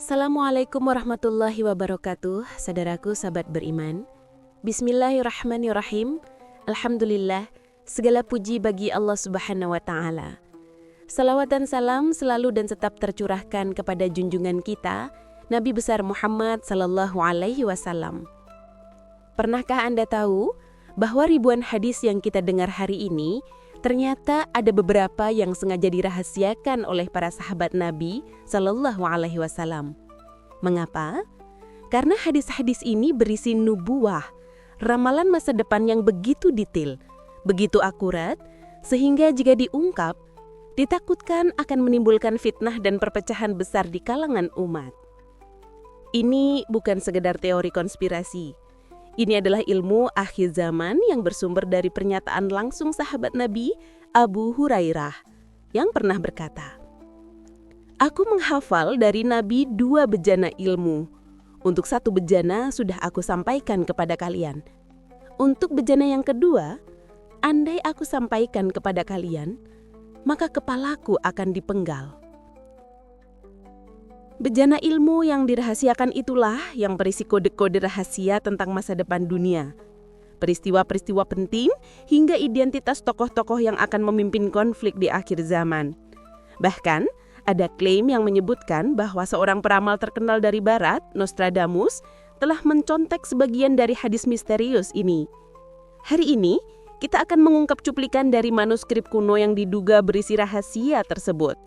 Assalamualaikum warahmatullahi wabarakatuh, saudaraku sahabat beriman. Bismillahirrahmanirrahim. Alhamdulillah, segala puji bagi Allah Subhanahu wa Ta'ala. Salawat dan salam selalu dan tetap tercurahkan kepada junjungan kita, Nabi besar Muhammad sallallahu alaihi wasallam. Pernahkah Anda tahu bahwa ribuan hadis yang kita dengar hari ini ternyata ada beberapa yang sengaja dirahasiakan oleh para sahabat Nabi Sallallahu Alaihi Wasallam. Mengapa? Karena hadis-hadis ini berisi nubuwah, ramalan masa depan yang begitu detail, begitu akurat, sehingga jika diungkap, ditakutkan akan menimbulkan fitnah dan perpecahan besar di kalangan umat. Ini bukan sekedar teori konspirasi. Ini adalah ilmu akhir zaman yang bersumber dari pernyataan langsung sahabat Nabi Abu Hurairah yang pernah berkata, "Aku menghafal dari Nabi 2 bejana ilmu. Untuk 1 bejana sudah aku sampaikan kepada kalian. Untuk bejana yang kedua, andai aku sampaikan kepada kalian, maka kepalaku akan dipenggal." Bejana ilmu yang dirahasiakan itulah yang berisi kode-kode rahasia tentang masa depan dunia, peristiwa-peristiwa penting hingga identitas tokoh-tokoh yang akan memimpin konflik di akhir zaman. Bahkan, ada klaim yang menyebutkan bahwa seorang peramal terkenal dari barat, Nostradamus, telah mencontek sebagian dari hadis misterius ini. Hari ini, kita akan mengungkap cuplikan dari manuskrip kuno yang diduga berisi rahasia tersebut.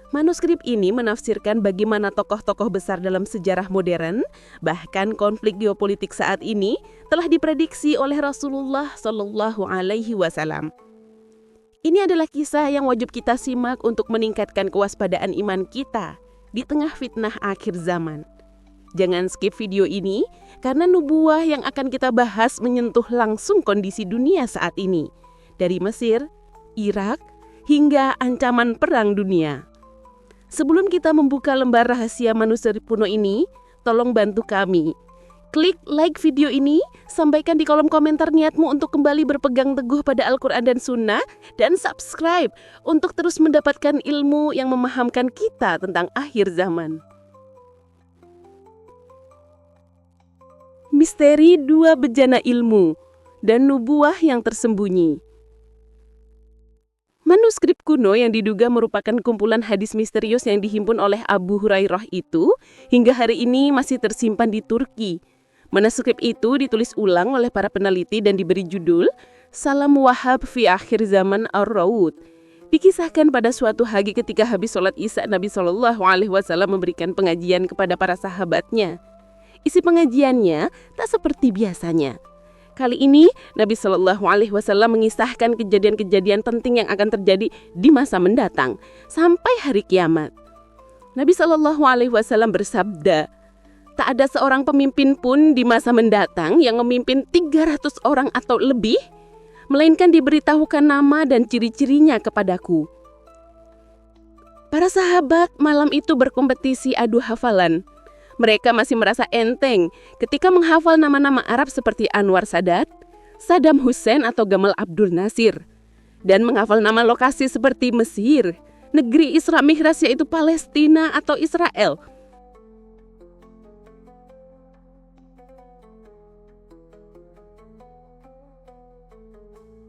Manuskrip ini menafsirkan bagaimana tokoh-tokoh besar dalam sejarah modern, bahkan konflik geopolitik saat ini, telah diprediksi oleh Rasulullah Shallallahu Alaihi Wasallam. Ini adalah kisah yang wajib kita simak untuk meningkatkan kewaspadaan iman kita di tengah fitnah akhir zaman. Jangan skip video ini, karena nubuwah yang akan kita bahas menyentuh langsung kondisi dunia saat ini, dari Mesir, Irak, hingga ancaman perang dunia. Sebelum kita membuka lembar rahasia manuskrip kuno ini, tolong bantu kami. Klik like video ini, sampaikan di kolom komentar niatmu untuk kembali berpegang teguh pada Al-Quran dan Sunnah, dan subscribe untuk terus mendapatkan ilmu yang memahamkan kita tentang akhir zaman. Misteri 2 bejana ilmu dan nubuwah yang tersembunyi. Manuskrip kuno yang diduga merupakan kumpulan hadis misterius yang dihimpun oleh Abu Hurairah itu hingga hari ini masih tersimpan di Turki. Manuskrip itu ditulis ulang oleh para peneliti dan diberi judul Salam Wahab fi Akhir Zaman Ar-Raud. Dikisahkan pada suatu hari ketika habis sholat Isya, Nabi Shallallahu Alaihi Wasallam memberikan pengajian kepada para sahabatnya. Isi pengajiannya tak seperti biasanya. Kali ini Nabi Shallallahu Alaihi Wasallam mengisahkan kejadian-kejadian penting yang akan terjadi di masa mendatang sampai hari kiamat. Nabi Shallallahu Alaihi Wasallam bersabda, "Tak ada seorang pemimpin pun di masa mendatang yang memimpin 300 orang atau lebih, melainkan diberitahukan nama dan ciri-cirinya kepadaku." Para sahabat malam itu berkompetisi adu hafalan. Mereka masih merasa enteng ketika menghafal nama-nama Arab seperti Anwar Sadat, Saddam Hussein atau Gamal Abdul Nasir, dan menghafal nama lokasi seperti Mesir, negeri Isra Mi'raj yaitu Palestina atau Israel.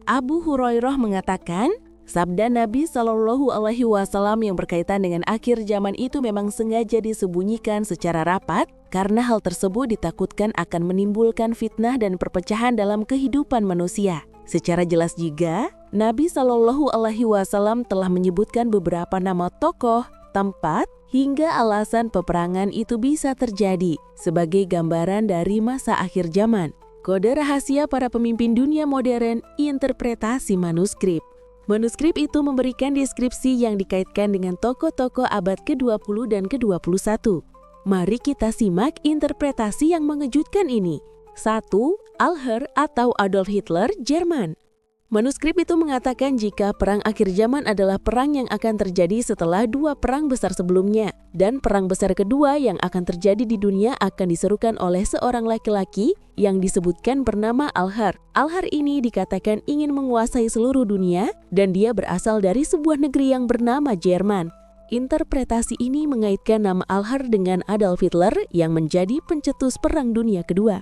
Abu Hurairah mengatakan, sabda Nabi Shallallahu Alaihi Wasallam yang berkaitan dengan akhir zaman itu memang sengaja disembunyikan secara rapat karena hal tersebut ditakutkan akan menimbulkan fitnah dan perpecahan dalam kehidupan manusia. Secara jelas juga, Nabi Shallallahu Alaihi Wasallam telah menyebutkan beberapa nama tokoh, tempat, hingga alasan peperangan itu bisa terjadi sebagai gambaran dari masa akhir zaman. Kode rahasia para pemimpin dunia modern, interpretasi manuskrip. Manuskrip itu memberikan deskripsi yang dikaitkan dengan tokoh-tokoh abad ke-20 dan ke-21. Mari kita simak interpretasi yang mengejutkan ini. 1. Alher atau Adolf Hitler, Jerman. Manuskrip itu mengatakan jika perang akhir zaman adalah perang yang akan terjadi setelah 2 perang besar sebelumnya, dan perang besar kedua yang akan terjadi di dunia akan diserukan oleh seorang laki-laki yang disebutkan bernama Alher. Alher ini dikatakan ingin menguasai seluruh dunia dan dia berasal dari sebuah negeri yang bernama Jerman. Interpretasi ini mengaitkan nama Al-Har dengan Adolf Hitler yang menjadi pencetus Perang Dunia Kedua.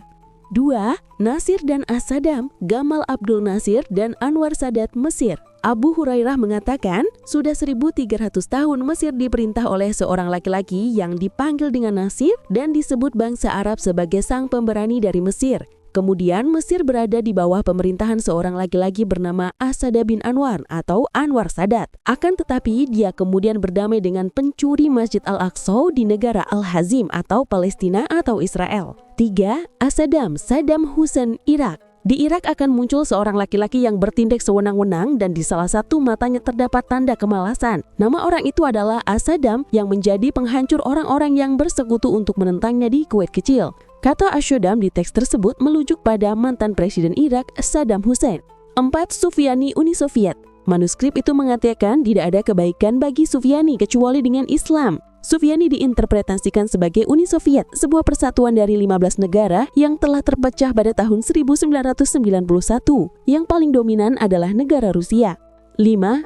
2. Nasir dan As-Saddam, Gamal Abdul Nasir dan Anwar Sadat Mesir. Abu Hurairah mengatakan, sudah 1300 tahun Mesir diperintah oleh seorang laki-laki yang dipanggil dengan Nasir dan disebut bangsa Arab sebagai sang pemberani dari Mesir. Kemudian Mesir berada di bawah pemerintahan seorang laki-laki bernama As-Saddam bin Anwar atau Anwar Sadat. Akan tetapi dia kemudian berdamai dengan pencuri Masjid Al-Aqsa di negara Al-Hazim atau Palestina atau Israel. 3. As-Saddam, Saddam Hussein, Irak. Di Irak akan muncul seorang laki-laki yang bertindak sewenang-wenang dan di salah satu matanya terdapat tanda kemalasan. Nama orang itu adalah As-Saddam yang menjadi penghancur orang-orang yang bersekutu untuk menentangnya di Kuwait kecil. Kata As-Saddam di teks tersebut melujuk pada mantan Presiden Irak Saddam Hussein. 4. Sufyani, Uni Soviet. Manuskrip itu mengatakan tidak ada kebaikan bagi Sufyani kecuali dengan Islam. Sufyani diinterpretasikan sebagai Uni Soviet, sebuah persatuan dari 15 negara yang telah terpecah pada tahun 1991. Yang paling dominan adalah negara Rusia. 5.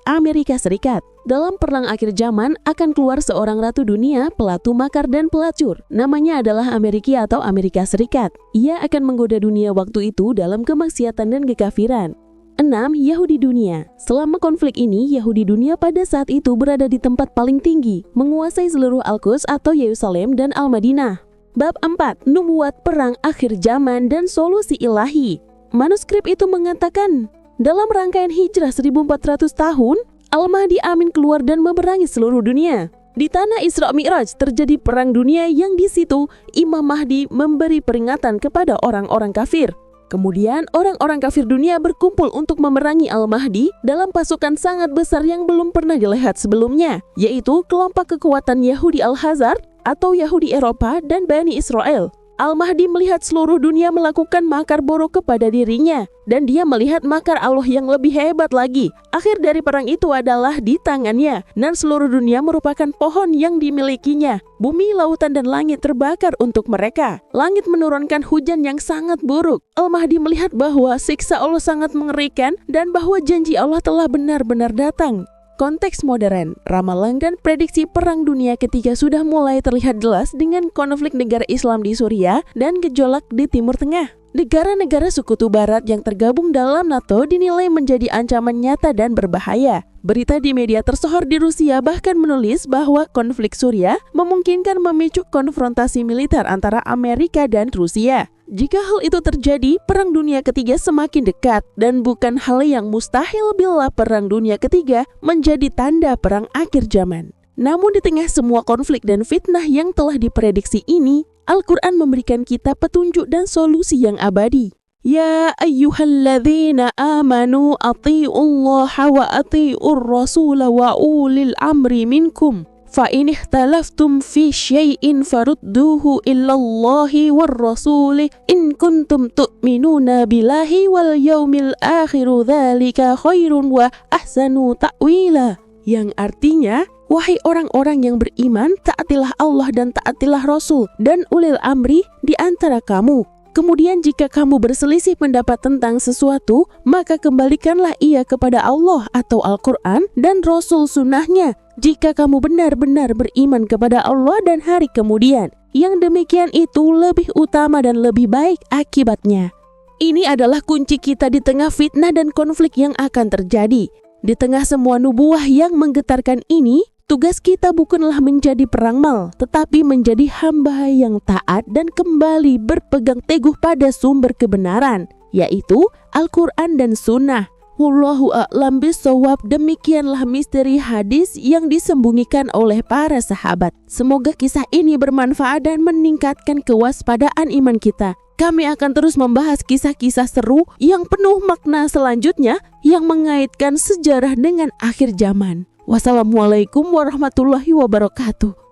Amerika Serikat. Dalam perang akhir zaman akan keluar seorang ratu dunia, pelatu makar dan pelacur. Namanya adalah Amerika atau Amerika Serikat. Ia akan menggoda dunia waktu itu dalam kemaksiatan dan kekafiran. 6. Yahudi dunia. Selama konflik ini, Yahudi dunia pada saat itu berada di tempat paling tinggi, menguasai seluruh Al-Quds atau Yerusalem dan Al-Madinah. Bab 4. Nubuat perang akhir zaman dan solusi ilahi. Manuskrip itu mengatakan, dalam rangkaian hijrah 1400 tahun, Al-Mahdi Amin keluar dan memerangi seluruh dunia. Di tanah Isra Mi'raj terjadi perang dunia yang di situ Imam Mahdi memberi peringatan kepada orang-orang kafir. Kemudian orang-orang kafir dunia berkumpul untuk memerangi Al-Mahdi dalam pasukan sangat besar yang belum pernah dilihat sebelumnya, yaitu kelompok kekuatan Yahudi Al-Hazar atau Yahudi Eropa dan Bani Israel. Al-Mahdi melihat seluruh dunia melakukan makar buruk kepada dirinya, dan dia melihat makar Allah yang lebih hebat lagi. Akhir dari perang itu adalah di tangannya, dan seluruh dunia merupakan pohon yang dimilikinya. Bumi, lautan, dan langit terbakar untuk mereka. Langit menurunkan hujan yang sangat buruk. Al-Mahdi melihat bahwa siksa Allah sangat mengerikan, dan bahwa janji Allah telah benar-benar datang. Konteks modern, ramalan dan prediksi Perang Dunia Ketiga sudah mulai terlihat jelas dengan konflik negara Islam di Suriah dan gejolak di Timur Tengah. Negara-negara sekutu barat yang tergabung dalam NATO dinilai menjadi ancaman nyata dan berbahaya. Berita di media tersohor di Rusia bahkan menulis bahwa konflik Suriah memungkinkan memicu konfrontasi militer antara Amerika dan Rusia. Jika hal itu terjadi, Perang Dunia Ketiga semakin dekat dan bukan hal yang mustahil bila Perang Dunia Ketiga menjadi tanda perang akhir zaman. Namun di tengah semua konflik dan fitnah yang telah diprediksi ini, Al-Quran memberikan kita petunjuk dan solusi yang abadi. Ya ayyuhalladzina amanu ati'ullaha wa ati'ur rasula wa ulil amri minkum. فَإِنِ اخْتَلَفْتُمْ فِي شَيْءٍ فَرُدُّوهُ إِلَّا اللَّهِ وَالرَّسُولِ إِن كُنتُمْ تُؤْمِنُونَ بِاللَّهِ وَالْيَوْمِ الْآخِرِ ذَلِكَ خَيْرٌ وَأَحْسَنُ تَأْوِيلًا. Yang artinya, wahai orang-orang yang beriman, taatilah Allah dan taatilah Rasul dan ulil amri di antara kamu. Kemudian jika kamu berselisih pendapat tentang sesuatu, maka kembalikanlah ia kepada Allah atau Al-Quran dan Rasul sunnahnya. Jika kamu benar-benar beriman kepada Allah dan hari kemudian, yang demikian itu lebih utama dan lebih baik akibatnya. Ini adalah kunci kita di tengah fitnah dan konflik yang akan terjadi. Di tengah semua nubuah yang menggetarkan ini, tugas kita bukanlah menjadi perangmal, tetapi menjadi hamba yang taat dan kembali berpegang teguh pada sumber kebenaran, yaitu Al-Quran dan Sunnah. Wallahu a'lam bishawab. Demikianlah misteri hadis yang disembunyikan oleh para sahabat. Semoga kisah ini bermanfaat dan meningkatkan kewaspadaan iman kita. Kami akan terus membahas kisah-kisah seru yang penuh makna selanjutnya yang mengaitkan sejarah dengan akhir zaman. Wassalamualaikum warahmatullahi wabarakatuh.